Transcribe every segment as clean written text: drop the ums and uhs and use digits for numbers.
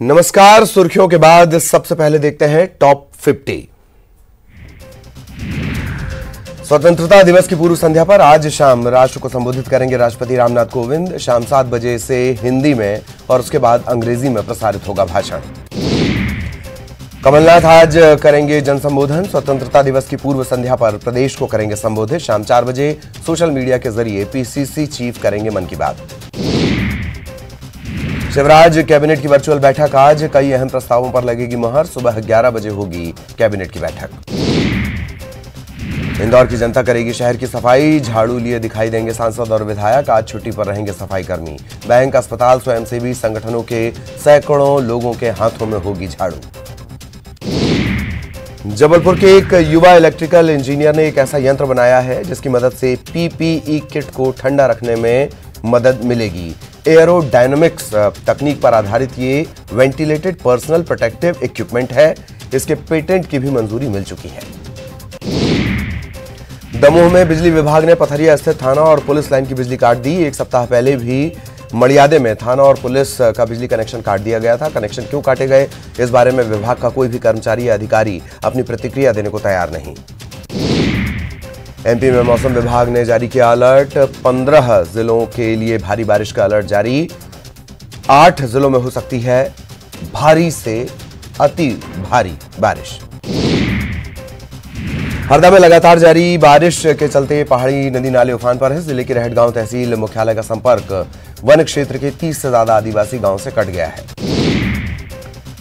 नमस्कार। सुर्खियों के बाद सबसे पहले देखते हैं टॉप 50। स्वतंत्रता दिवस की पूर्व संध्या पर आज शाम राष्ट्र को संबोधित करेंगे राष्ट्रपति रामनाथ कोविंद। शाम 7 बजे से हिंदी में और उसके बाद अंग्रेजी में प्रसारित होगा भाषण। कमलनाथ आज करेंगे जनसंबोधन। स्वतंत्रता दिवस की पूर्व संध्या पर प्रदेश को करेंगे संबोधित। शाम 4 बजे सोशल मीडिया के जरिए पीसीसी चीफ करेंगे मन की बात। शिवराज कैबिनेट की वर्चुअल बैठक आज, कई अहम प्रस्तावों पर लगेगी मुहर। सुबह 11 बजे होगी कैबिनेट की बैठक। इंदौर की जनता करेगी शहर की सफाई। झाड़ू लिए दिखाई देंगे सांसद और विधायक। आज छुट्टी पर रहेंगे सफाई कर्मी। बैंक, अस्पताल, स्वयंसेवी संगठनों के सैकड़ों लोगों के हाथों में होगी झाड़ू। जबलपुर के एक युवा इलेक्ट्रिकल इंजीनियर ने एक ऐसा यंत्र बनाया है जिसकी मदद से पीपीई किट को ठंडा रखने में मदद मिलेगी। एरोडायनामिक्स तकनीक पर आधारित ये वेंटिलेटेड पर्सनल प्रोटेक्टिव इक्विपमेंट है। इसके पेटेंट की भी मंजूरी मिल चुकी है। दमोह में बिजली विभाग ने पथरिया स्थित थाना और पुलिस लाइन की बिजली काट दी। एक सप्ताह पहले भी मड़ियादे में थाना और पुलिस का बिजली कनेक्शन काट दिया गया था। कनेक्शन क्यों काटे गए, इस बारे में विभाग का कोई भी कर्मचारी या अधिकारी अपनी प्रतिक्रिया देने को तैयार नहीं। एमपी में मौसम विभाग ने जारी किया अलर्ट। 15 जिलों के लिए भारी बारिश का अलर्ट जारी। 8 जिलों में हो सकती है भारी से अति भारी बारिश। हरदा में लगातार जारी बारिश के चलते पहाड़ी नदी नाले उफान पर है। जिले के रहटगांव तहसील मुख्यालय का संपर्क वन क्षेत्र के 30 से ज्यादा आदिवासी गांव से कट गया है।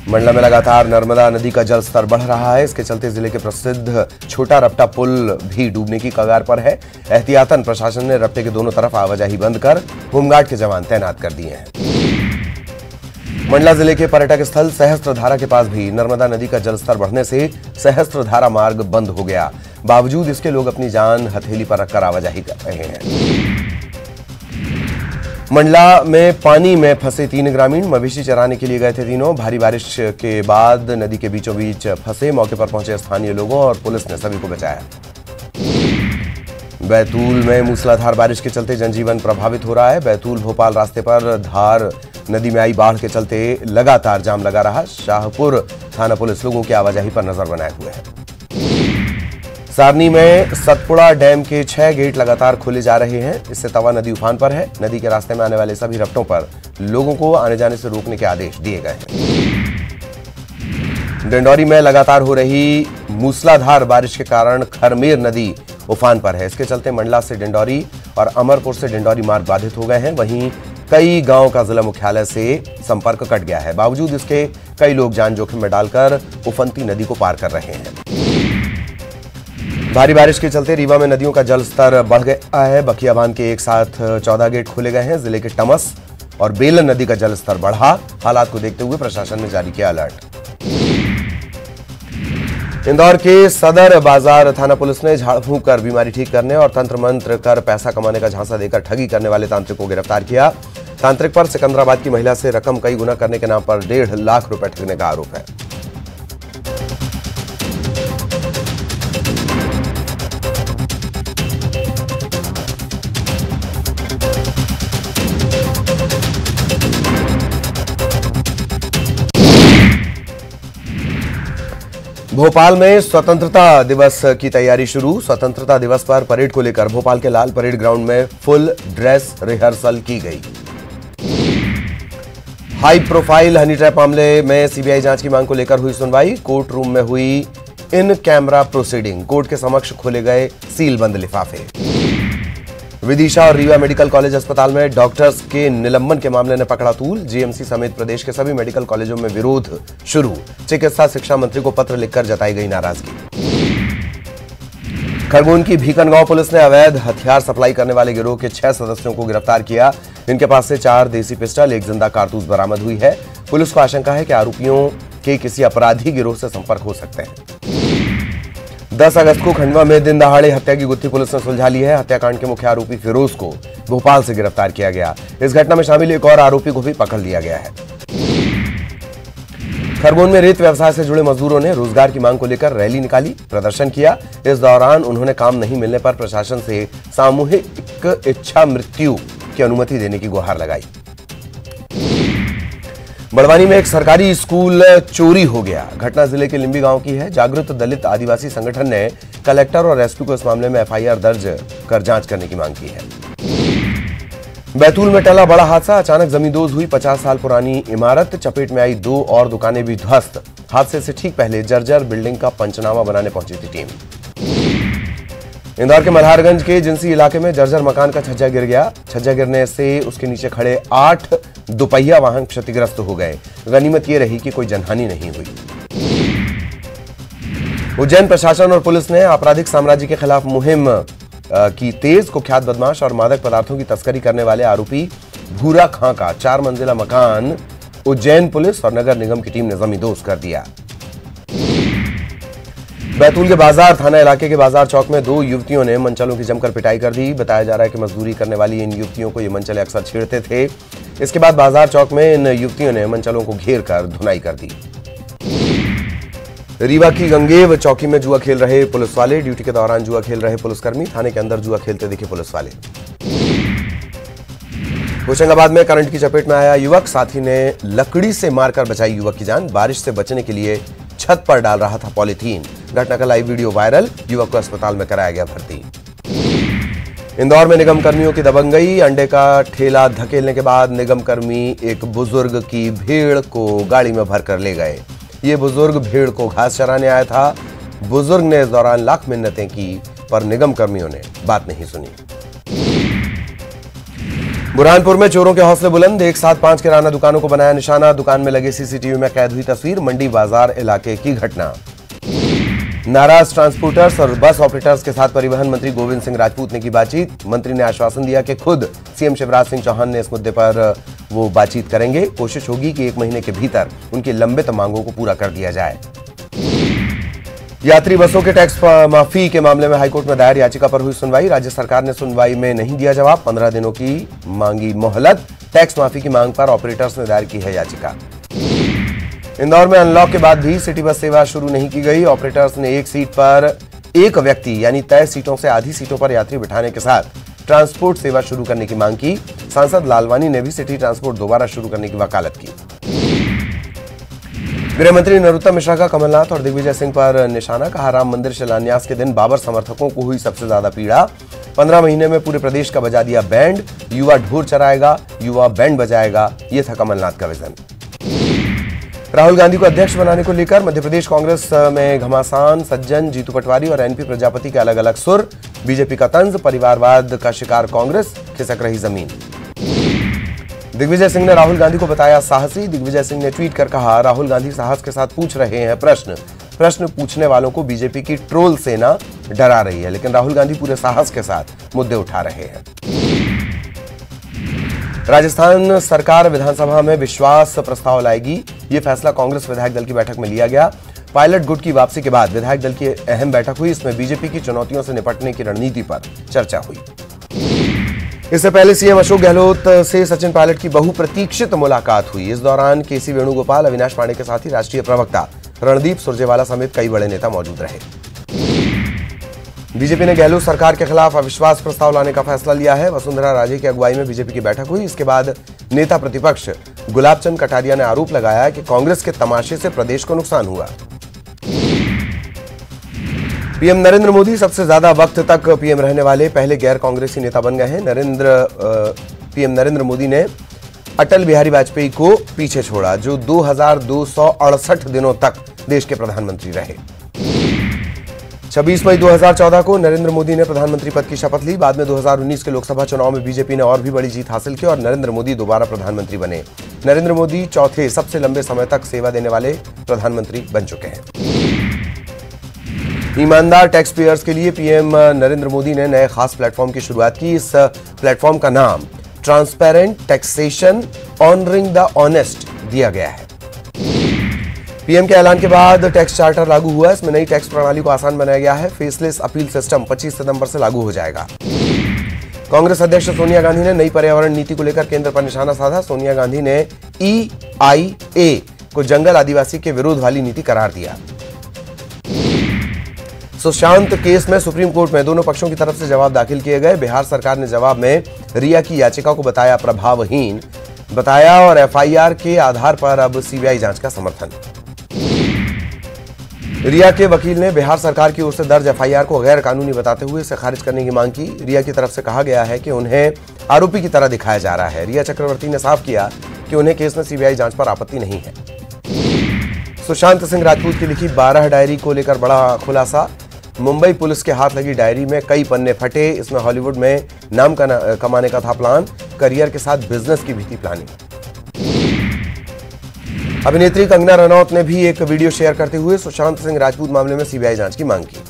मंडला में लगातार नर्मदा नदी का जल स्तर बढ़ रहा है। इसके चलते जिले के प्रसिद्ध छोटा रपटा पुल भी डूबने की कगार पर है। एहतियातन प्रशासन ने रपटे के दोनों तरफ आवाजाही बंद कर होमगार्ड के जवान तैनात कर दिए हैं। मंडला जिले के पर्यटक स्थल सहस्त्रधारा के पास भी नर्मदा नदी का जलस्तर बढ़ने से सहस्त्रधारा मार्ग बंद हो गया। बावजूद इसके लोग अपनी जान हथेली पर रखकर आवाजाही कर रहे हैं। मंडला में पानी में फंसे 3 ग्रामीण मवेशी चराने के लिए गए थे। तीनों भारी बारिश के बाद नदी के बीचों बीच फंसे। मौके पर पहुंचे स्थानीय लोगों और पुलिस ने सभी को बचाया। बैतूल में मूसलाधार बारिश के चलते जनजीवन प्रभावित हो रहा है। बैतूल भोपाल रास्ते पर धार नदी में आई बाढ़ के चलते लगातार जाम लगा रहा। शाहपुर थाना पुलिस लोगों की आवाजाही पर नजर बनाए हुए है। सारनी में सतपुड़ा डैम के 6 गेट लगातार खोले जा रहे हैं। इससे तवा नदी उफान पर है। नदी के रास्ते में आने वाले सभी रपटों पर लोगों को आने जाने से रोकने के आदेश दिए गए हैं। डिंडौरी में लगातार हो रही मूसलाधार बारिश के कारण खरमेर नदी उफान पर है। इसके चलते मंडला से डिंडौरी और अमरपुर से डिंडौरी मार्ग बाधित हो गए हैं। वहीं कई गांव का जिला मुख्यालय से संपर्क कट गया है। बावजूद इसके कई लोग जान जोखिम में डालकर उफनती नदी को पार कर रहे हैं। भारी बारिश के चलते रीवा में नदियों का जल स्तर बढ़ गया है। बखिया बांध के एक साथ 14 गेट खोले गए हैं। जिले के टमस और बेलन नदी का जल स्तर बढ़ा। हालात को देखते हुए प्रशासन ने जारी किया अलर्ट। इंदौर के सदर बाजार थाना पुलिस ने झाड़ फूंक कर बीमारी ठीक करने और तंत्र मंत्र कर पैसा कमाने का झांसा देकर ठगी करने वाले तांत्रिक को गिरफ्तार किया। तांत्रिक पर सिकंदराबाद की महिला से रकम कई गुना करने के नाम पर 1.5 लाख रुपए ठगने का आरोप है। भोपाल में स्वतंत्रता दिवस की तैयारी शुरू। स्वतंत्रता दिवस पर परेड को लेकर भोपाल के लाल परेड ग्राउंड में फुल ड्रेस रिहर्सल की गई। हाई प्रोफाइल हनी ट्रैप मामले में सीबीआई जांच की मांग को लेकर हुई सुनवाई। कोर्ट रूम में हुई इन कैमरा प्रोसीडिंग। कोर्ट के समक्ष खोले गए सील बंद लिफाफे। विदिशा और रीवा मेडिकल कॉलेज अस्पताल में डॉक्टर्स के निलंबन के मामले ने पकड़ा तूल। जीएमसी समेत प्रदेश के सभी मेडिकल कॉलेजों में विरोध शुरू। चिकित्सा शिक्षा मंत्री को पत्र लिखकर जताई गई नाराजगी। खरगोन की भीकनगांव पुलिस ने अवैध हथियार सप्लाई करने वाले गिरोह के 6 सदस्यों को गिरफ्तार किया। इनके पास से 4 देसी पिस्टल, 1 जिंदा कारतूस बरामद हुई है। पुलिस को आशंका है कि आरोपियों के किसी अपराधी गिरोह से संपर्क हो सकते हैं। 10 अगस्त को खंडवा में दिन दहाड़े हत्या की गुत्थी पुलिस ने सुलझा ली है। हत्याकांड के मुख्य आरोपी फिरोज को भोपाल से गिरफ्तार किया गया। इस घटना में शामिल एक और आरोपी को भी पकड़ लिया गया है। खरगोन में रेत व्यवसाय से जुड़े मजदूरों ने रोजगार की मांग को लेकर रैली निकाली, प्रदर्शन किया। इस दौरान उन्होंने काम नहीं मिलने पर प्रशासन से सामूहिक इच्छा मृत्यु की अनुमति देने की गुहार लगाई। बड़वानी में एक सरकारी स्कूल चोरी हो गया। घटना जिले के लिंबी गांव की है। जागृत दलित आदिवासी संगठन ने कलेक्टर और एसपी को इस मामले में एफआईआर दर्ज कर जांच करने की मांग की है। बैतूल में टला बड़ा हादसा। अचानक जमींदोज हुई 50 साल पुरानी इमारत। चपेट में आई 2 और दुकानें भी ध्वस्त। हादसे से ठीक पहले जर्जर बिल्डिंग का पंचनामा बनाने पहुंची थी टीम। इंदौर के मल्हारगंज के जिंसी इलाके में जर्जर मकान का छज्जा गिर गया। छज्जा गिरने से उसके नीचे खड़े 8 दुपहिया वाहन क्षतिग्रस्त हो गए। गनीमत ये रही कि कोई जनहानि नहीं हुई। उज्जैन प्रशासन और पुलिस ने आपराधिक साम्राज्य के खिलाफ मुहिम की तेज। कुख्यात बदमाश और मादक पदार्थों की तस्करी करने वाले आरोपी भूरा खां का 4 मंजिला मकान उज्जैन पुलिस और नगर निगम की टीम ने जमींदोज कर दिया। बैतूल के बाजार थाना इलाके के बाजार चौक में 2 युवतियों ने मनचलों की जमकर पिटाई कर दी। बताया जा रहा है कि मजदूरी करने वाली इन युवतियों को ये मनचले अक्सर छेड़ते थे। इसके बाद बाजार चौक में इन युवतियों ने मनचलों को घेर कर धुनाई कर दी। रीवा की गंगेव चौकी में जुआ खेल रहे पुलिस वाले। ड्यूटी के दौरान जुआ खेल रहे पुलिसकर्मी थाने के अंदर जुआ खेलते दिखे पुलिस वाले। होशंगाबाद में करंट की चपेट में आया युवक। साथी ने लकड़ी से मारकर बचाई युवक की जान। बारिश से बचने के लिए छत पर डाल रहा था पॉलीथीन। घटना का लाइव वीडियो वायरल। युवक को अस्पताल में कराया गया भर्ती। इंदौर में निगम कर्मियों की दबंगई। अंडे का ठेला धकेलने के बाद निगम कर्मी एक बुजुर्ग की भेड़ को गाड़ी में भरकर ले गए। ये बुजुर्ग भेड़ को घास चराने आया था। बुजुर्ग ने इस दौरान लाख मिन्नतें की, पर निगम कर्मियों ने बात नहीं सुनी। बुरहानपुर में चोरों के हौसले बुलंद। एक साथ 5 किराना दुकानों को बनाया निशाना। दुकान में लगे सीसीटीवी में कैद हुई तस्वीर। मंडी बाजार इलाके की घटना। नाराज ट्रांसपोर्टर्स और बस ऑपरेटर्स के साथ परिवहन मंत्री गोविंद सिंह राजपूत ने की बातचीत। मंत्री ने आश्वासन दिया कि खुद सीएम शिवराज सिंह चौहान ने इस मुद्दे पर वो बातचीत करेंगे। कोशिश होगी कि 1 महीने के भीतर उनकी लंबित मांगों को पूरा कर दिया जाए। यात्री बसों के टैक्स माफी के मामले में हाईकोर्ट में दायर याचिका पर हुई सुनवाई। राज्य सरकार ने सुनवाई में नहीं दिया जवाब। 15 दिनों की मांगी मोहलत। टैक्स माफी की मांग पर ऑपरेटर्स ने दायर की है याचिका। इंदौर में अनलॉक के बाद भी सिटी बस सेवा शुरू नहीं की गई। ऑपरेटर्स ने एक सीट पर एक व्यक्ति यानी तय सीटों से आधी सीटों पर यात्री बिठाने के साथ ट्रांसपोर्ट सेवा शुरू करने की मांग की। सांसद लालवानी ने भी सिटी ट्रांसपोर्ट दोबारा शुरू करने की वकालत की। गृह मंत्री नरोत्तम मिश्रा का कमलनाथ और दिग्विजय सिंह पर निशाना। कहा, राम मंदिर शिलान्यास के दिन बाबर समर्थकों को हुई सबसे ज्यादा पीड़ा। 15 महीने में पूरे प्रदेश का बजा दिया बैंड। युवा ढोल चराएगा, युवा बैंड बजाएगा, ये था कमलनाथ का विजन। राहुल गांधी को अध्यक्ष बनाने को लेकर मध्य प्रदेश कांग्रेस में घमासान। सज्जन, जीतू पटवारी और एनपी प्रजापति के अलग अलग सुर। बीजेपी का तंज, परिवारवाद का शिकार कांग्रेस, खिसक रही जमीन। दिग्विजय सिंह ने राहुल गांधी को बताया साहसी। दिग्विजय सिंह ने ट्वीट कर कहा, राहुल गांधी साहस के साथ पूछ रहे हैं प्रश्न पूछने वालों को बीजेपी की ट्रोल सेना डरा रही है, लेकिन राहुल गांधी पूरे साहस के साथ मुद्दे उठा रहे हैं। राजस्थान सरकार विधानसभा में विश्वास प्रस्ताव लाएगी। ये फैसला कांग्रेस विधायक दल की बैठक में लिया गया। पायलट गुट की वापसी के बाद विधायक दल की अहम बैठक हुई। इसमें बीजेपी की चुनौतियों से निपटने की रणनीति पर चर्चा हुई। इससे पहले सीएम अशोक गहलोत से सचिन पायलट की बहुप्रतीक्षित मुलाकात हुई। इस दौरान केसी वेणुगोपाल, अविनाश पांडे के साथ ही राष्ट्रीय प्रवक्ता रणदीप सुरजेवाला समेत कई बड़े नेता मौजूद रहे। बीजेपी ने गहलोत सरकार के खिलाफ अविश्वास प्रस्ताव लाने का फैसला लिया है। वसुंधरा राजे की अगुवाई में बीजेपी की बैठक हुई। इसके बाद नेता प्रतिपक्ष गुलाबचंद कटारिया ने आरोप लगाया कि कांग्रेस के तमाशे से प्रदेश को नुकसान हुआ। पीएम नरेंद्र मोदी सबसे ज्यादा वक्त तक पीएम रहने वाले पहले गैर कांग्रेसी नेता बन गए हैं। पीएम नरेंद्र मोदी ने अटल बिहारी वाजपेयी को पीछे छोड़ा, जो 2268 दिनों तक देश के प्रधानमंत्री रहे। 26 मई 2014 को नरेंद्र मोदी ने प्रधानमंत्री पद की शपथ ली। बाद में 2019 के लोकसभा चुनाव में बीजेपी ने और भी बड़ी जीत हासिल की और नरेंद्र मोदी दोबारा प्रधानमंत्री बने। नरेंद्र मोदी चौथे सबसे लंबे समय तक सेवा देने वाले प्रधानमंत्री बन चुके हैं। ईमानदार टैक्स पेयर्स के लिए पीएम नरेंद्र मोदी ने नए खास प्लेटफॉर्म की शुरुआत की। इस प्लेटफॉर्म का नाम transparent taxation honouring the honest दिया गया है। पीएम के ऐलान के बाद टैक्स चार्टर लागू हुआ। इसमें नई टैक्स प्रणाली को आसान बनाया गया है। फेसलेस अपील सिस्टम 25 सितंबर से लागू हो जाएगा। कांग्रेस अध्यक्ष सोनिया गांधी ने नई पर्यावरण नीति को लेकर केंद्र पर निशाना साधा। सोनिया गांधी ने EIA को जंगल आदिवासी के विरोध वाली नीति करार दिया। सुशांत केस में सुप्रीम कोर्ट में दोनों पक्षों की तरफ से जवाब दाखिल किए गए। बिहार सरकार ने जवाब में रिया की याचिका को बताया प्रभावहीन। बताया और एफआईआर के आधार पर अब सीबीआई जांच का समर्थन। रिया के वकील ने बिहार सरकार की ओर से दर्ज एफआईआर को गैर कानूनी बताते हुए इसे खारिज करने की मांग की। रिया की तरफ से कहा गया है कि उन्हें आरोपी की तरह दिखाया जा रहा है। रिया चक्रवर्ती ने साफ किया कि उन्हें केस में सीबीआई जांच पर आपत्ति नहीं है। सुशांत सिंह राजपूत की लिखी 12 डायरी को लेकर बड़ा खुलासा। मुंबई पुलिस के हाथ लगी डायरी में कई पन्ने फटे। इसमें हॉलीवुड में नाम कमाने का था प्लान, करियर के साथ बिजनेस की भी थी प्लानिंग। अभिनेत्री कंगना रनौत ने भी एक वीडियो शेयर करते हुए सुशांत सिंह राजपूत मामले में सीबीआई जांच की मांग की।